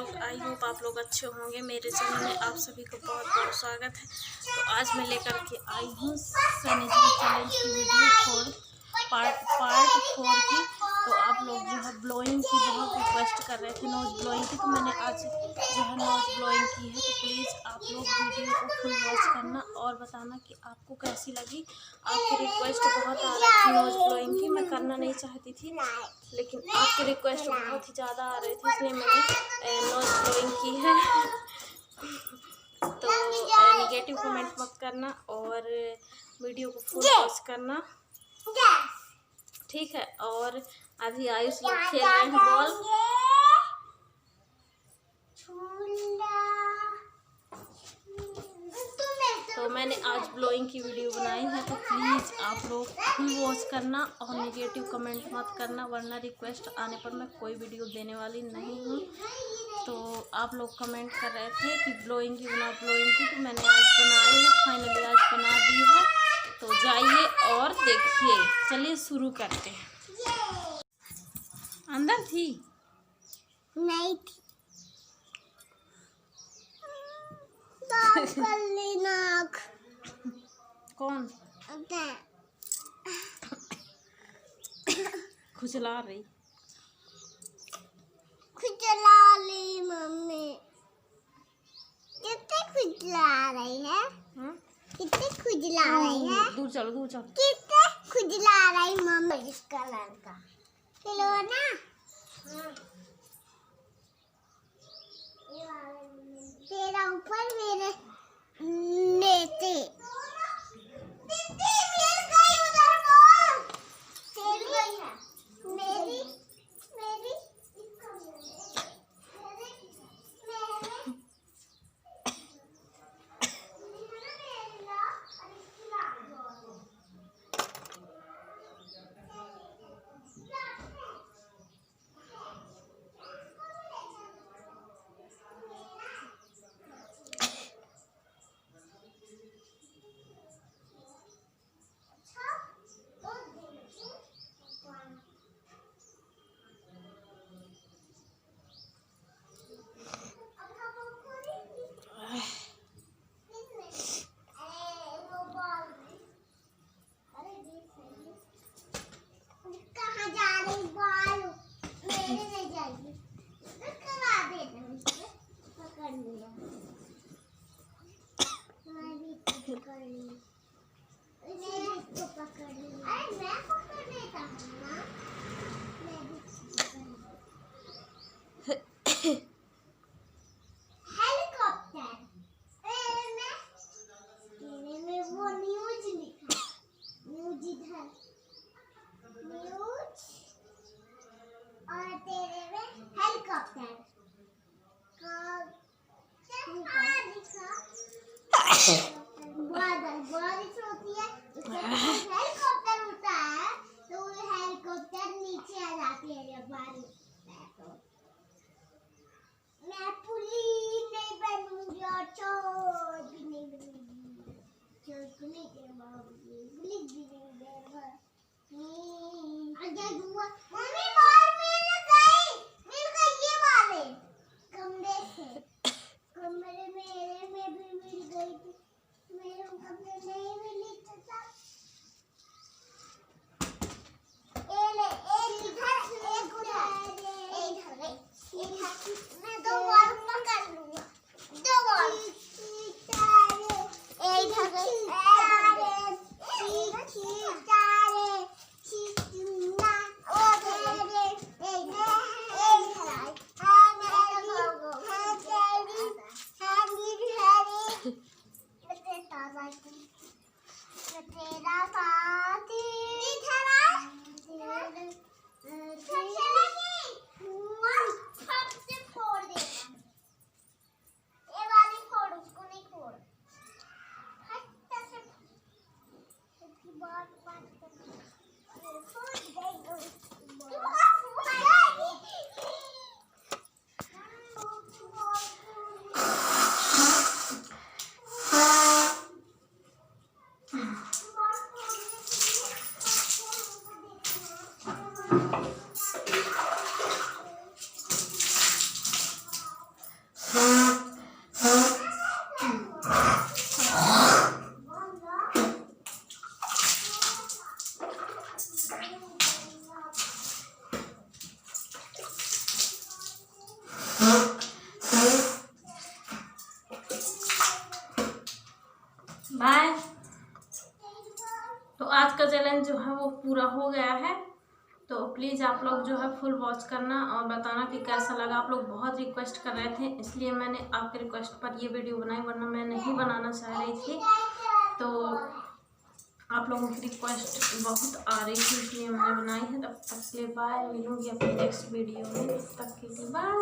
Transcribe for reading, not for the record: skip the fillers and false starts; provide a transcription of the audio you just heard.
लोग। I hope आप लोग अच्छे होंगे। मेरे चैनल में आप सभी को बहुत बहुत स्वागत है। तो आज मैं लेकर के आई हूँ सैनिटरी चैलेंज की वीडियो पार्ट 4 की। तो आप लोग जो है ब्लोइंग की बहुत रिक्वेस्ट कर रहे थे, नोज ब्लोइंग की, तो मैंने आज जो है नोज ब्लोइंग की है। तो प्लीज़ आप लोग वीडियो को फुल वॉच करना और बताना कि आपको कैसी लगी। आपकी रिक्वेस्ट बहुत आ रही थी नोज ब्लोइंग की, मैं करना नहीं चाहती थी, लेकिन आपकी रिक्वेस्ट बहुत ही ज़्यादा आ रही थी, इसलिए मैंने नोज ब्लोइंग की है। तो नेगेटिव कमेंट मत करना और वीडियो को फुल वॉच करना, ठीक है। और अभी आयुष लोग खेल रहे हैं बॉल। तो मैंने आज ब्लोइंग की वीडियो बनाई है, तो प्लीज़ आप लोग फुल वॉच करना और नेगेटिव कमेंट मत करना, वरना रिक्वेस्ट आने पर मैं कोई वीडियो देने वाली नहीं हूँ। तो आप लोग कमेंट कर रहे थे कि ब्लोइंग की बना, ब्लोइंग की, तो मैंने आज बनाई है, फाइनली आज बना दी है। तो जाइए और देखिए। चलिए शुरू करते हैं। अंदर थी नहीं थी। कर लेना। कौन खुजला रही? खुजला रही मम्मी। कितने खुजला रही है? कितने खुजला रही है? दूर चलो, दूर चलो। कितने खुजला रही मम्मी? इस कलर का खिलौना। तेरा ऊपर मेरे लेते मिल गई उधर बोल। तेरी गई है मेरी मेरी बारिश होती है, हेलीकॉप्टर उड़ता है, तो हेलीकॉप्टर नीचे आ जाती है जब बारिश। मैं पुलिस नहीं बनूंगी और चोर भी नहीं बनूंगी, चोर को नहीं करवाऊंगी, पुलिस भी नहीं बनूंगी। मम्मी बॉल मिल गई ये वाले कमरे से। कमरे मेरे में भी मिल गई थी, मेरे कमरे नहीं मिली तो एक उधर मैं दो बॉल पकड़ लूंगा, दो बॉल तेरा साथी इधर आ। सबसे फोड़ दे। आज का चैलेंज जो है वो पूरा हो गया है। तो प्लीज़ आप लोग जो है फुल वॉच करना और बताना कि कैसा लगा। आप लोग बहुत रिक्वेस्ट कर रहे थे, इसलिए मैंने आपके रिक्वेस्ट पर ये वीडियो बनाई, वरना मैं नहीं बनाना चाह रही थी। तो आप लोगों की रिक्वेस्ट बहुत आ रही थी, इसलिए मैंने बनाई है। तब तक के लिए बाय, मिलूंगी अपनी नेक्स्ट वीडियो में। तब तक के लिए बाय।